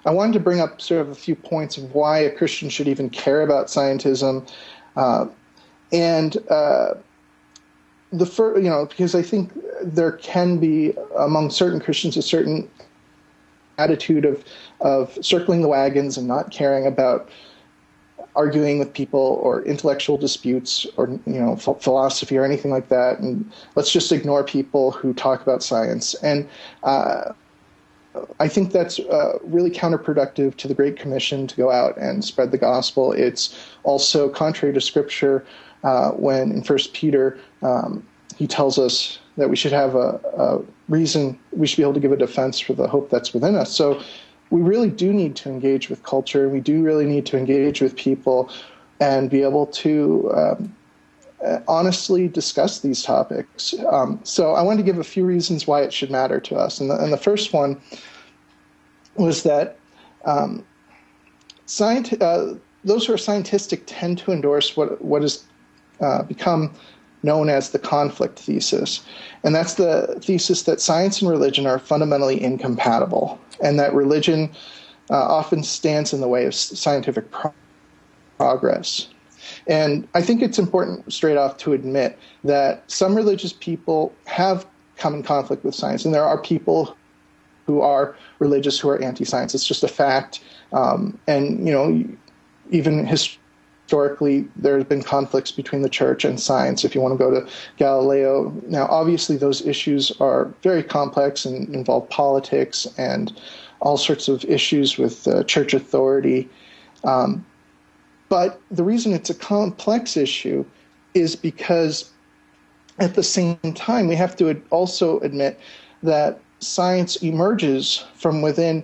I wanted to bring up sort of a few points of why a Christian should even care about scientism, because I think there can be among certain Christians a certain attitude of circling the wagons and not caring about arguing with people or intellectual disputes or philosophy or anything like that, and let's just ignore people who talk about science. And I think that's really counterproductive to the Great Commission to go out and spread the gospel. It's also contrary to Scripture when in 1 Peter he tells us that we should have a reason, we should be able to give a defense for the hope that's within us. So we really do need to engage with culture. We do really need to engage with people and be able to honestly discuss these topics. So I wanted to give a few reasons why it should matter to us. And the first one was that those who are scientistic tend to endorse what has become known as the conflict thesis. And that's the thesis that science and religion are fundamentally incompatible, and that religion often stands in the way of scientific progress. And I think it's important straight off to admit that some religious people have come in conflict with science, and there are people who are religious who are anti-science. It's just a fact. Even historically, there have been conflicts between the church and science. If you want to go to Galileo, now obviously those issues are very complex and involve politics and all sorts of issues with church authority. But the reason it's a complex issue is because at the same time, we have to also admit that science emerges from within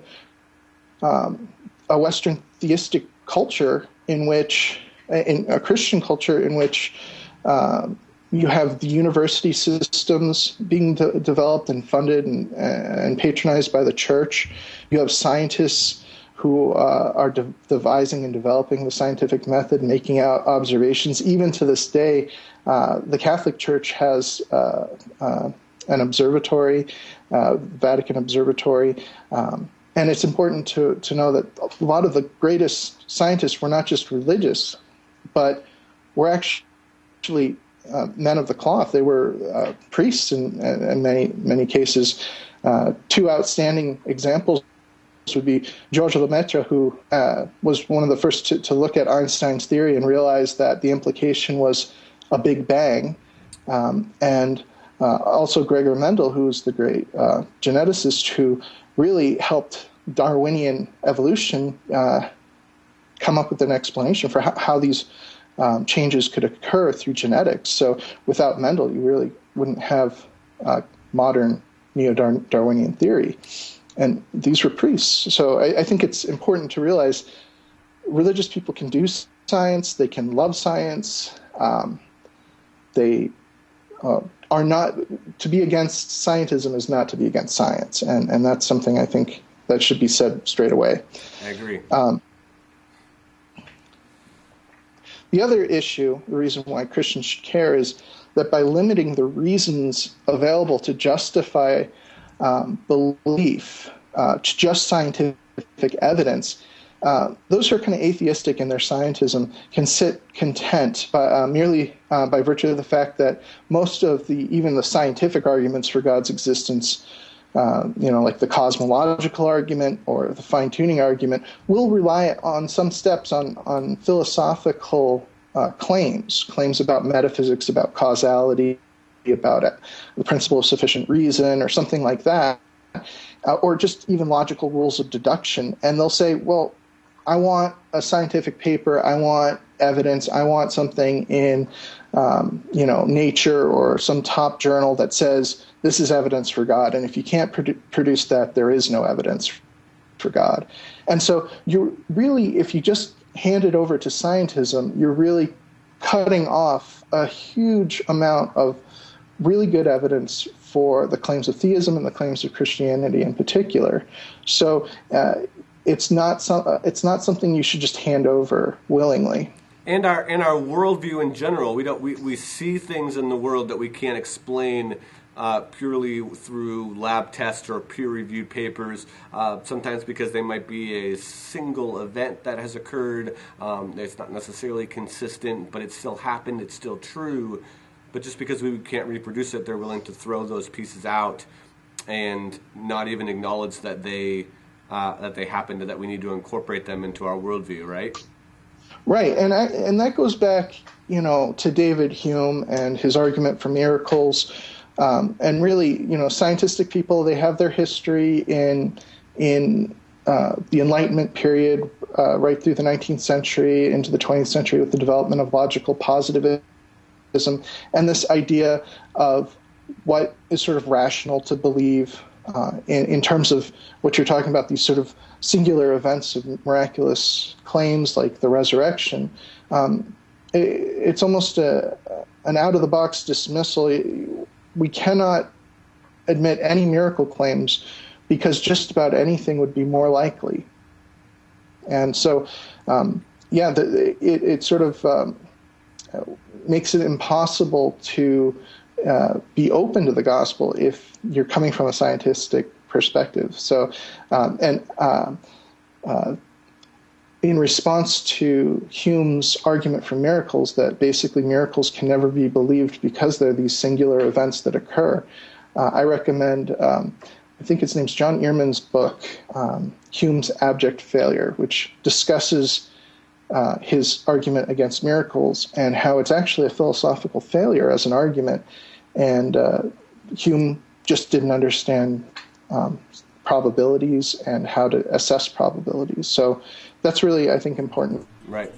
a Western theistic culture in a Christian culture in which you have the university systems being developed and funded and patronized by the church. You have scientists who are devising and developing the scientific method, making out observations. Even to this day, the Catholic Church has an observatory, Vatican Observatory, and it's important to know that a lot of the greatest scientists were not just religious, but were actually men of the cloth. They were priests in many cases. Two outstanding examples would be Georges Lemaitre, who was one of the first to look at Einstein's theory and realize that the implication was a Big Bang, and also Gregor Mendel, who was the great geneticist who really helped Darwinian evolution come up with an explanation for how these changes could occur through genetics. So without Mendel, you really wouldn't have modern neo-Darwinian theory. And these were priests. So I think it's important to realize religious people can do science, they can love science, they are not, to be against scientism is not to be against science. And that's something I think that should be said straight away. I agree. The other issue, the reason why Christians should care, is that by limiting the reasons available to justify belief to just scientific evidence, those who are kind of atheistic in their scientism can sit content merely by virtue of the fact that most of even the scientific arguments for God's existence, like the cosmological argument or the fine-tuning argument, will rely on some steps on philosophical claims about metaphysics, about causality, about the principle of sufficient reason or something like that, or just even logical rules of deduction. And they'll say, well, I want a scientific paper, I want evidence, I want something in Nature or some top journal that says this is evidence for God, and if you can't produce that, there is no evidence for God. And so you really, if you just hand it over to scientism, you're really cutting off a huge amount of really good evidence for the claims of theism and the claims of Christianity in particular. So it's not something you should just hand over willingly. And our worldview in general, we see things in the world that we can't explain purely through lab tests or peer-reviewed papers, sometimes because they might be a single event that has occurred. It's not necessarily consistent, but it still happened, it's still true. But just because we can't reproduce it, they're willing to throw those pieces out and not even acknowledge that they happened and that we need to incorporate them into our worldview, right? Right, and that goes back, to David Hume and his argument for miracles. And really, scientific people, they have their history in the Enlightenment period, right through the 19th century into the 20th century with the development of logical positivism, and this idea of what is sort of rational to believe in terms of what you're talking about, these sort of singular events of miraculous claims like the resurrection. It's almost an out-of-the-box dismissal. We cannot admit any miracle claims because just about anything would be more likely. And so, it sort of makes it impossible to be open to the gospel if you're coming from a scientific perspective. So, in response to Hume's argument for miracles, that basically miracles can never be believed because they're these singular events that occur, I recommend, I think his name's John Earman's book, Hume's Abject Failure, which discusses his argument against miracles and how it's actually a philosophical failure as an argument. And Hume just didn't understand probabilities and how to assess probabilities. So that's really, I think, important. Right.